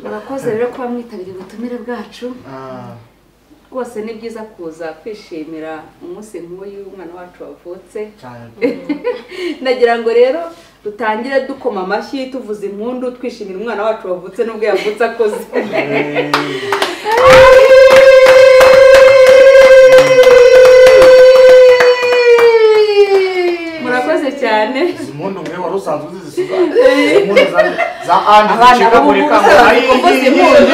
murakoze rero kuba mwitabiriye ubutumire bwacu rwose ni byiza kuza kwishimira umunsi nk'uyu umwana wacu wavutse ndagira ngo rero dutangire dukoma amashyi tuvuza impundu twishimira umwana wacu wavutse nubwo yavutse akoze murakoze cyane impundu mwe wari usanzwe uzisiga impundu za andi zicikagurika kuvuza impundu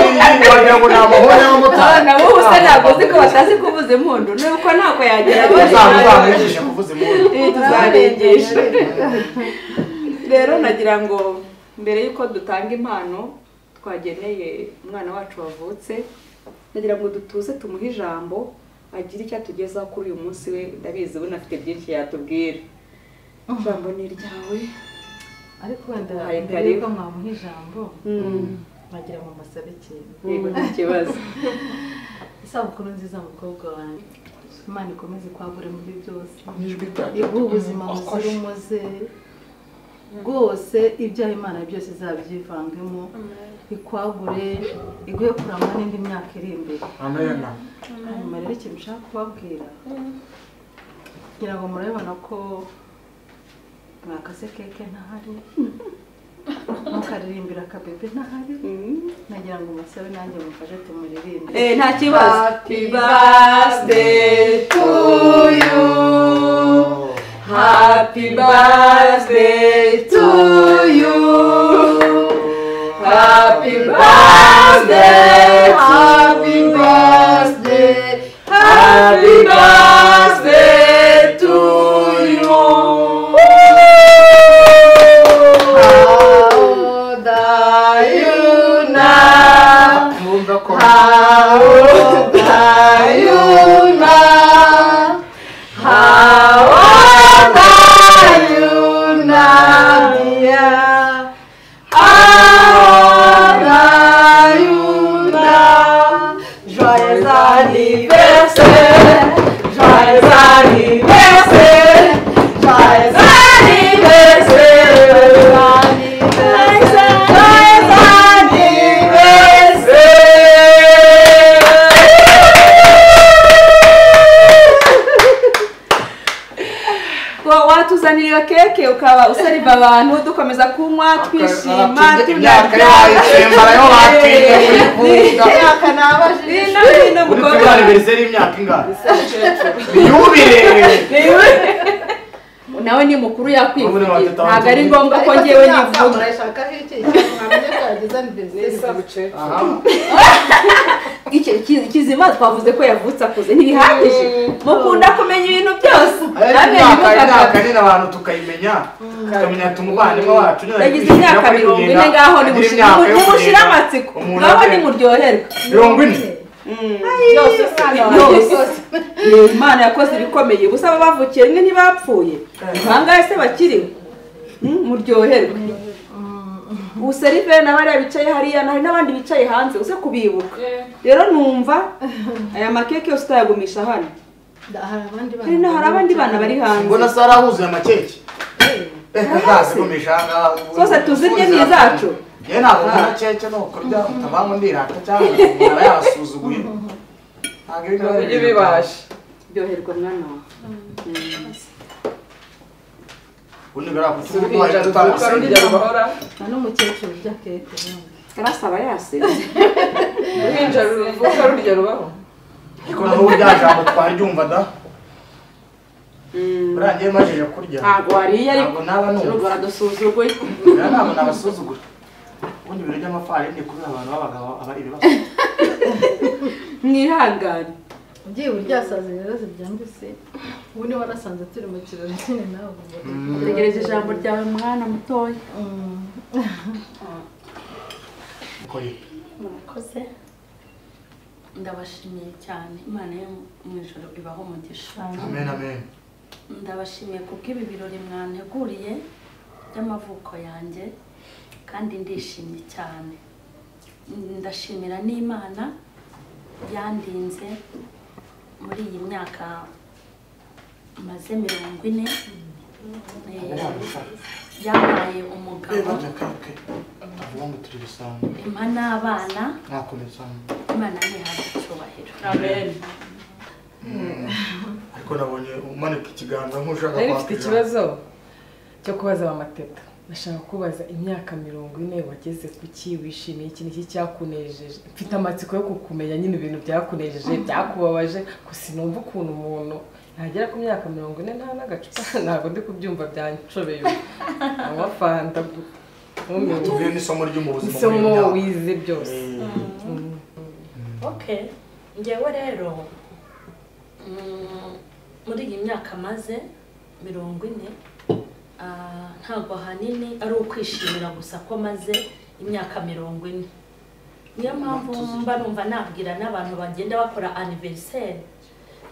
wagira ngo ni amahoro y'abamotari nabo bose ntabwo uzi ko batazi kuvuza impundu nuko ntako yagera uzamwigisha kuvuza impundu tuzabigisha rero nagira ngo mbere yuko dutanga impano twageneye umwana wacu wavutse nagira ngo dutuze tumuhe ijambo agire icyo atugezaho kuri uyu munsi we ndabizi ubu nafite byinshi yatubwira ijambo ni iryawe ariko wenda mbere yuko mwamuha ijambo bagira mu masabe ikintu yego nta kibazo isabukuru nziza mukobwa wanjye Imana ikomeze kwagura muri byose n'ijwi ryawe iguhe ubuzima buzira umuze rwose ibyaha Imana byose izabyivangemo ikwagure iguhe kuramba n'indi myaka iri imbere amen hanyuma rero ikintu ushaka kubabwira kugira ngo murabibona ko mwakase keke ntahari mukaririmbira akabebe ntahari nagira ngo musabe nanjye mufashe tumuririmbe nta kibazo happy birthday to you happy birthday to you happy birthday happy birthday happy birthday to you watuzanira keke ukaba usariva abantu dukomeza kunywa twishima tunarya yo batinye muri kuvuga no muri anniversaire y'imyaka ingana yubire nawe ni mukuru yakwivugira ntago ari ngombwa ko ngewe nivuga ikizima twavuze ko yavutse akoze ntibihagije mukunda kumenya ibintu byose imyaka nini abantu tukayimenya tukamenya tumubandimwe wacu yagize imyaka 40 ngaho nimushira amatsiko ngaho nimuryoherwa 40 Imana yakoze ibikomeye gusa bavukiye rimwe ntibapfuye bangaye se bakiriho muryoherwe userive n'abari bicaye hariya hari n'abandi bicaye hanze use kubibuka rero numva aya makeke yose utayagumisha hano hari abandi bana bari hanze mbona Sara huzuye amakeke kazagumisha sose tuzirye nizacu ye ntabwo mbona keke no kurya utabamo ndirata cyangwa yasuzuguye ntabwo ibibasha byoherwa mwana undi gara kusubiza tutarusengera bahora n'umukecuru urya keke karasaba yase uhinja ruvuka rurya rubaho ariko naho byajambo twaryumva da urangiye majeje kurya ntabwo wariye ariko naba numva baradusuzugura ntabwo nabasuzugura ubundi ibintu by'amafarini kubera abantu babagabo aba ibibazo mwihangane ugiye uryasaze rero zibyambise ubundi warasanze turi mu kirori nyine nawe tegereje ijambo ryawe mwana mutoya murakoze ndabashimiye cyane Imana yo mu ijuru ibaho umugisha amen amen ndabashimiye kubw'ibi birori mwanteguriye by'amavuko yanjye kandi ndishimye cyane ndashimira n'Imana yandinze muri iyi myaka maze 40 yampaye umugabo avuga ngo turi bisanzwe impa n'abana mwakomeza imana ntihabwe icyubahiro. amen. ariko nabonye umanika ikiganza nk'ushaka nari mfite ikibazo cyo kubaza amateta. Nashaka kubaza imyaka 40 wageze kuki wishimiye ikintu iki cyakunejeje. Mfite amatsiko yo kukumenya nyine ibintu byakunejeje byakubabaje gusa numva ukuntu umuntu yagera ku myaka 40 nta nagacupa ntabwo ndi kubyumva byanshobeye. Amafanta tuvuye n'isomo ryo mu buzima isomo wize byose. Okay, ngewe rero muri iyi myaka maze 40 ntabwo ahanini ari ukwishimira gusa ko maze imyaka 40. Niyo mpamvu mba numva nabwira n'abantu bagenda bakora anniversaire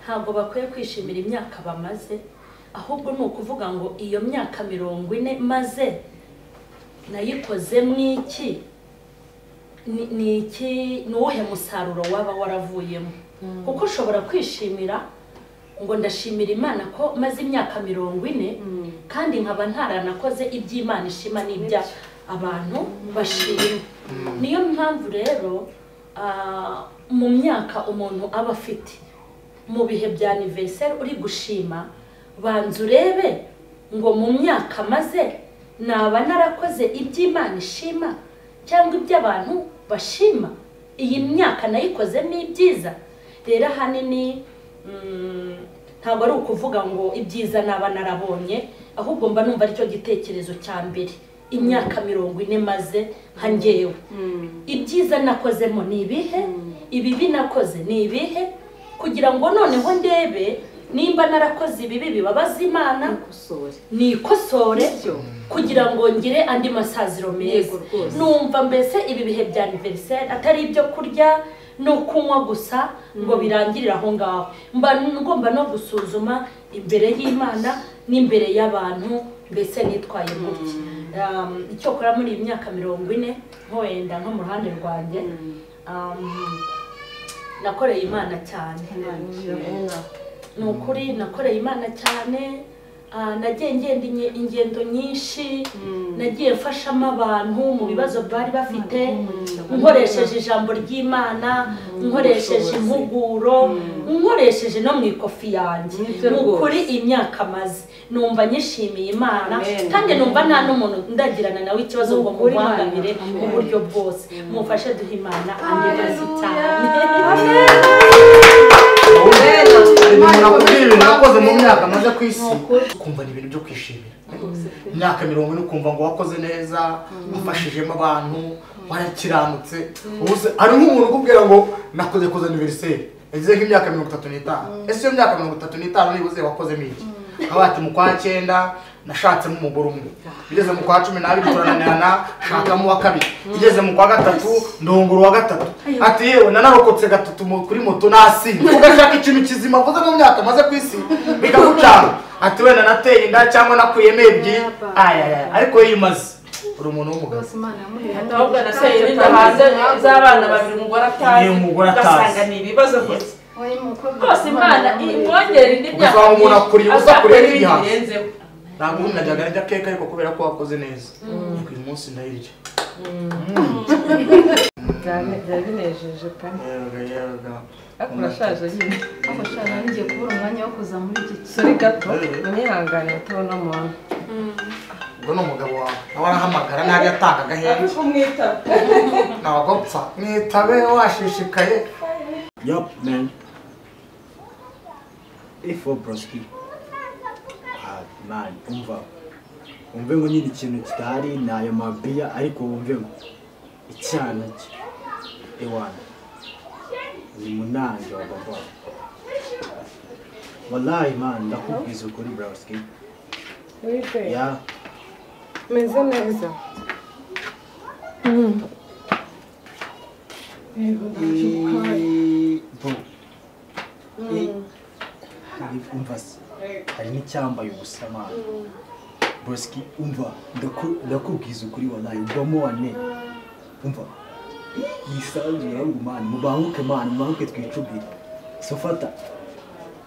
ntabwo bakwiye kwishimira imyaka bamaze, ahubwo ni ukuvuga ngo iyo myaka 40 maze nayikozemo iki, ni iki, ni uwuhe musaruro waba waravuyemo. Kuko ushobora kwishimira ngo ndashimira Imana ko maze imyaka 40 kandi nkaba ntaranakoze iby'Imana ishima n'ibya abantu bashima. Niyo mpamvu rero mu myaka umuntu aba afite mu bihe bya anniversaire uri gushima, banza urebe ngo mu myaka maze naba narakoze iby'Imana ishima cyangwa iby'abantu bashima. Iyi myaka nayikoze n'ibyiza. Rero ahanini ntabwo ari ukuvuga ngo ibyiza naba narabonye, ahubwo mba numva aricyo gitekerezo cya mbere. Imyaka 40 maze hangewe, ibyiza nakozemo ni ibihe, ibibi nakoze ni ibihe, kugira ngo noneho ndebe nimba narakoze ibibi bibabaza Imana nikosore kugira ngo ngire andi masaziro meza. Numva mbese ibi bihe bya anniversaire atari ibyo kurya no kunywa gusa ngo birangirira aho ngaho. Mba ngomba no gusuzuma imbere y'Imana n'imbere y'abantu mbese nitwaye gutya. Icyo kora muri iyi myaka 40 nko wenda nko mu ruhande rwanjye nakoreye Imana cyane. Ni ukuri nakoreye Imana cyane. Nagiye ngenda ingendo nyinshi, nagiye mfashamo abantu mu bibazo bari bafite, nkoresheje ijambo ry'Imana, nkoresheje impuguro, nkoresheje no mu ikofi yanjye. Ukuri imyaka maze numva nyishimiye Imana kandi numva nta n'umuntu ndagirana nawe ikibazo ngo mubangamire mu buryo bwose. Mufashe duha Imana andi mazi cyane. nakubwira ibintu nakoze mu myaka maze ku isi ukumva ni ibintu byo kwishimira. Imyaka 40 ukumva ngo wakoze neza, wafashijemo abantu, warakiranutse. Ubuze ari nk'umuntu ukubwira ngo nakoze anniversaire yagize nk'imyaka 35. Ese iyo myaka 35 nibuze wakozemo iki? Abati mu kwa 9 nashatse mu mugore umwe, bigeze mu kwa 12 turananirana shakamo wa kabiri, bigeze mu kwa 3 ndongoro wa 3. Ati yewe nanarokotse 3 kuri moto nasi ugashaka ikintu kizima vuze mu myaka maze ku isi bikagucana. Ati wenda nateye inda cyangwa nakuyeme ebyiri ariko yimaze uri umuntu w'umugabo. Ahubwo naseye inda hanze z'abana babiri umugore atazi, ugasanga ni ibibazo gusa. Bose Imana imwongera indi myaka umuntu akuriye uza kureba igihanze. Ntabwo umuntu najyaga njya keka ariko kubera ko wakoze neza uyu munsi ndayirya. Byari binejeje pe. Urashaje nyine. Urashaje ngiye kubura umwanya wo kuza muri iki Sori gato mwihangane utabona umuntu. Ubwo ni umugabo wawe nawe arahamagara ntajya atanga agahenge kumwitaba. ntabwo pfa mwitabe washishikaye. Yup, man. If broski. Man, umve ngo nyine ikintu kitari nayo mabiya ariko umve ngo icyana cye ewana ni munange wa baba. Wallahi man, ndakubwiza ukuri broski. Wipe. Ya. Meze neza. Umvase hari n'icyambaye ubusa man broski. Umva ndakubwiza ukuri wallahi ubamo wane. Umva yisanzura ngo man mubanguke twicubire sofata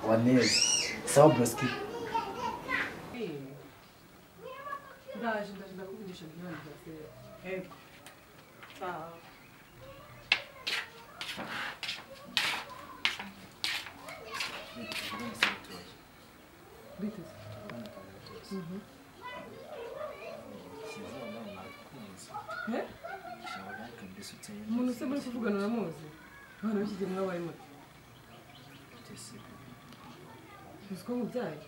waneza sawa broski. ndaje ndakuvugisha byane byose ego Sawa. biteze umuntu se muri kuvugana uramuzi abana b'ikigero mwabaye muto uzi ko mubyaye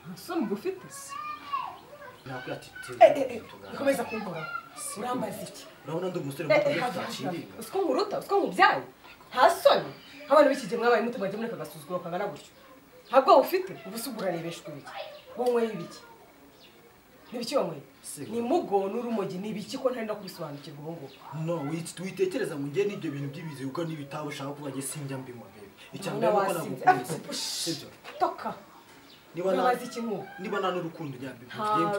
ntasoni ufite ukomeza kumvura urambaza iki urabona ndi umusore uzi ko nkuruta uzi ko mubyaye nta soni abana b'ikigero mwabaye muto bajya muri aka gasuzuguro kangana gutyo ntabwo ufite ubusugu urarebeshwa ibiki wonyweye ibiki n'ibiki wanyweye ni mugo n'urumogi ni ibiki ko ntari no kubisobanukirwa ubu ngubu no witekereza ngo njye n'ibyo bintu by'ibizi kuko n'ibitabo ushaka kuba njye sinjya mbinywa bebe icyambere nuko nagukunze sibyo toka niba iki nk'ubu niba nta n'urukundo nyabyo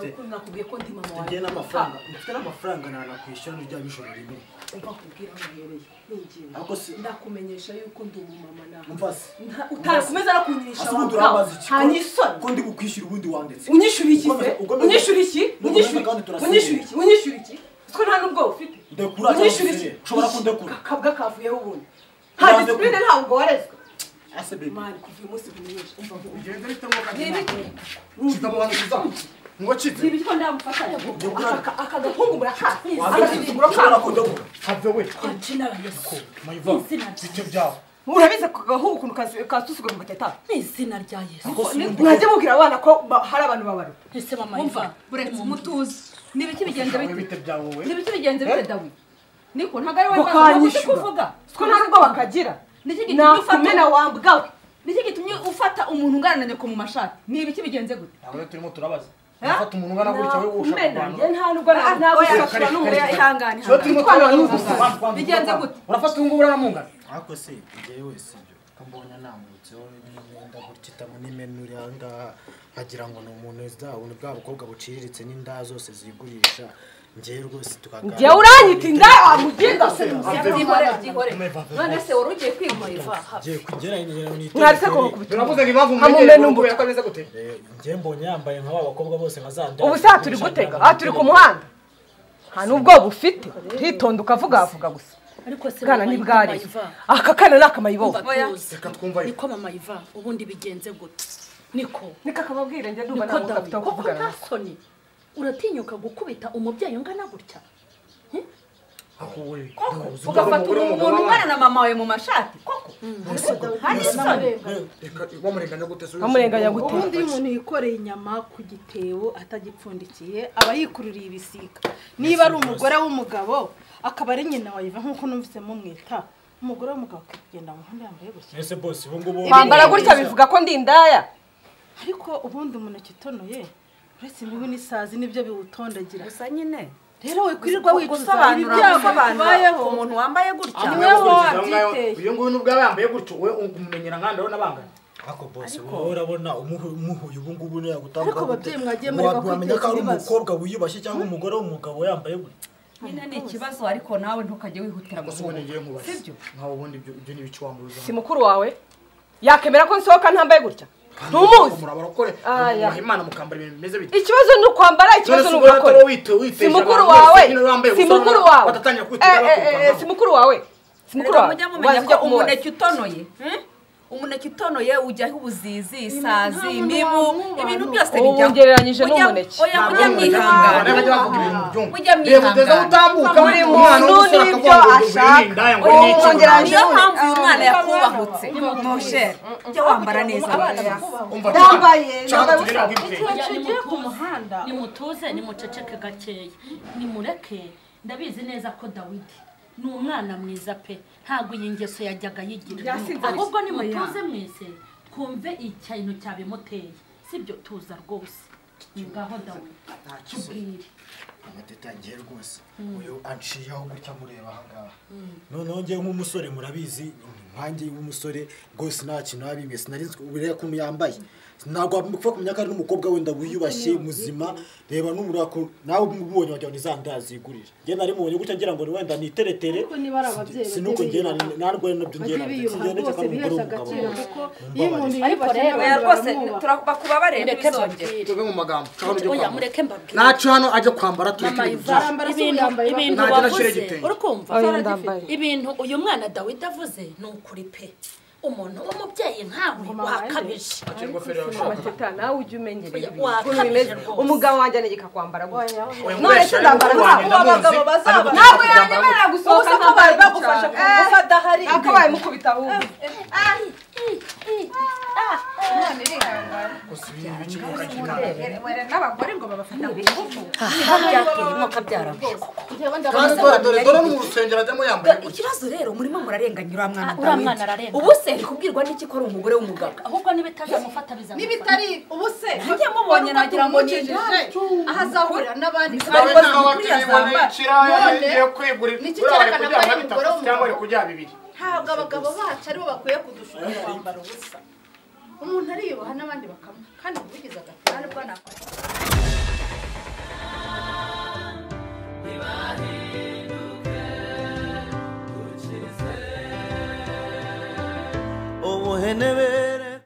rukundo nakubwiye ko ndi mama wawe njye n'amafaranga mfite n'amafaranga nanakwishyura n'irya bijoro rimwe umva kubwira muhereye n'ingingo ariko si ndakumenyesha yuko ndi umumama nawe umva se utakomeza no kunyirisha ase ubundi urabaza iki hanyisoni ko ndi bukwishyura ubundi wanditse unyishyura iki se unyishyura iki unyishyura iki unyishyura iki ko nta n'ubwo ufite ndekura unyishyura iki ushobora kundekura akabwa kavuyeho ubundi nta disipurine ntabwo warezwe ase bebe mani kuva uyu munsi kumenyesha umva ngo ugende bite mu kazi kitamuhanukiza ngo kize ibiki ko ndamufatanya aka gahungu murakazi ushobora kundekura have we kwacina yesu mayiva bite byawe urabize ku gahungu ukuntu kasusuga mu gateta n'izina rya yesu mwajya mubwira abana ko hari abantu babaruta ese mama Umva, iva buretse mutuze. Nibiki bigenze bite? bite byawe wowe Nibiki bigenze bite Dawi? Niko ntago ari Ko wowe kanyishyura. kuvuga. ko nta nubwo bakagira Niki gitumye ufata nakumena wambwawe Niki gitumye ufata umuntu ungana na nyoko mu mashati? Nibiki bigenze gute? ntabwo turimo turabaza ufata umuntu ungana gutya wowe ushaka kumena abantu njye nta nubwo ntabwo Oya, n'umwe ihangane. so turimo turabaza Bigenze gute? urafata ubu ngubu uramungana ariko se njyewe sibyo kambonye namutseho n'imyenda gutitamo n'imenure ahangaha nkagira ngo ni umuntu uzabona bwa bukobwa buciriritse n'inda zose zigurisha njyewe rwose tukaganira njyewe uranyita inda wamuginga Byihore. None se wari ugiye kwimuriva? ngiye kugera mwatse ko mukubita turavuze ngo impamvu Hamumena mwegeye umbuto. yakomeze gute njyewe mbonye yambaye nka ba bakobwa bose nka za nda ubu saa turi gutega aha turi ku muhanda nta n'ubwo bufite uritonda ukavugavuga gusa ariko se bwana ntibwari aka kana ni akamayibobo reka twumva niko mama iva ubundi bigenze gute niko niko akababwira njye ndumva niko ntabwo afite aho koko kuvugana nta soni uratinyuka gukubita umubyeyi ungana gutya aho we Ugafata umuntu ungana na mama wawe mu mashati? Koko. reka wamurenganya gute se bamurenganya gute ubundi iyo umuntu yikoreye inyama ku gitebo atagipfundikiye aba yikururiye ibisiga niba ari umugore w'umugabo akaba ari nyina wayiva nk'uko numvise mumwita umugore w'umugabo akagenda mu muhanda yambaye gutya ese bose ubu ngubu kwambara gutya bivuga ko ndi indaya ariko ubundi umuneke utonoye uretse imibu n'isazi nibyo biwutondagira Gusa nyine rero we kwirirwa wicuza ibi gusobanura byago bikubayeho umuntu wambaye gutya. uyu nguyu nubwo aba yambaye gutyo we umumenyera nkandi urabona bangana ako bose wowe urabona umuhuye ubu ngubu niyo yagutanga Ariko ababyeyi mwagiye mureka wamenya ko ari kwiteza umukobwa wiyubashye cyangwa umugore w'umugabo yambaye gutya Nyine ni ikibazo ariko nawe ntukajye wihutira gusa ubona ngiye nkubaza Sibyo? nkaho ubundi ibyo ni ibiki wambuza si mukuru wawe yakemera ko nsohoka ntambaye gutya ntumuzi murabarokore Aya. Imana mukambara ibintu bimeze bite ikibazo ni ukwambara ikibazo ni uburakore si mukuru wawe si mukuru wawe si mukuru wawe si mukuru wawe mujya mumenya ko umuneke utonoye umuneke utonoye ujyaho ubuzizi isazi imibu ibintu byose bijya wongereranyije n'umuneke oya mujya mwihangana mujya reba mwihangana uteza utambuka buri muntu n'ibyo ashaka niyo mpamvu uyu mwana yakubahutse moshere jya wambara neza yambaye tugiye ku muhanda nimutuze nimuceceke gakeya nimureke ndabizi neza ko dawidi ni umwana mwiza pe ntabwo iyi ngeso yajyaga yigira ahubwo nimutuze mwese twumve ikintu cyabimuteye sibyo tuza rwose ngaho dawidi tubwire amateta yagiye rwose uyu anciyeho gutya mureba ahangaha noneho njyewe nk'umusore murabizi nkanjye w'umusore rwose nta kintu wabibwiye sinari urebe ukuntu yambaye ntabwo wapfa kumenya ko ari n'umukobwa wenda wiyubashye muzima reba n'umurako nawe umubonye wagira ngo nizanda yazigurira njye nari mubonye gutya ngira ngo ni wenda ni teretere Ariko niba ari ababyeyi sinuko njye narwo nabyo njye bajye bose bihesha agaciro kuko iyo umuntu Ariko yifashe rero, oya rwose bakubabarire Mureke ntibizongere mbabwire. tuve mu magambo nshaka ujye oya kwambara mureke mbabwire nacu hano ajya kwambara turi mama kuri Iva Yambara se yambaye ibintu Ntajya anashyira wavuze igitenge. uri kumva Oya, ndambaye. ibintu uyu mwana Dawidi avuze ni ukuri pe umuntu w'umubyeyi nkawe wakabije amateta nawe ujye umenyereye wakabije bimeze rwose. umugabo wanjye anegeka kwambara gutya Oya, none se ndambara mubeshya, abagabo ndamuzi, bazaba ariko ntabwo kubyambara yanyemerera gutya. gusohoka ubusa ko bari bagufashe ku gutya. ngufu adahari akabaye mukubita ahubwo Gusa ibi ni ibiki mu kagikanda? n'abagore ngo babafata ku ngufu byateye kabyarabuye dore no mu rusengero ajyamo yambaye gutya. ikibazo rero murimo murarenganya uriya mwana uriya mwana ararengana. ubu se ari kubwirwa n'iki ko ari umugore w'umugabo ahubwo nibitazamufata bizamufata n'ibitari ubu se Nanjye mubonye nagira ngo ni aho azahurira n'abandi Nawe kandi nawe wakibona ikiraya None, yagiye kwigurira niki uriya bari cyerekana ko kuryama ari umugore bitatu cyangwa bari w'umugabo? kuryama bibiri. ntabwo abagabo bacu aribo bakwiye kudushuka kwambara ubusa umuntu ariyubaha n'abandi bakamuha kandi ubugize agatari bwo nakora ubuhenebe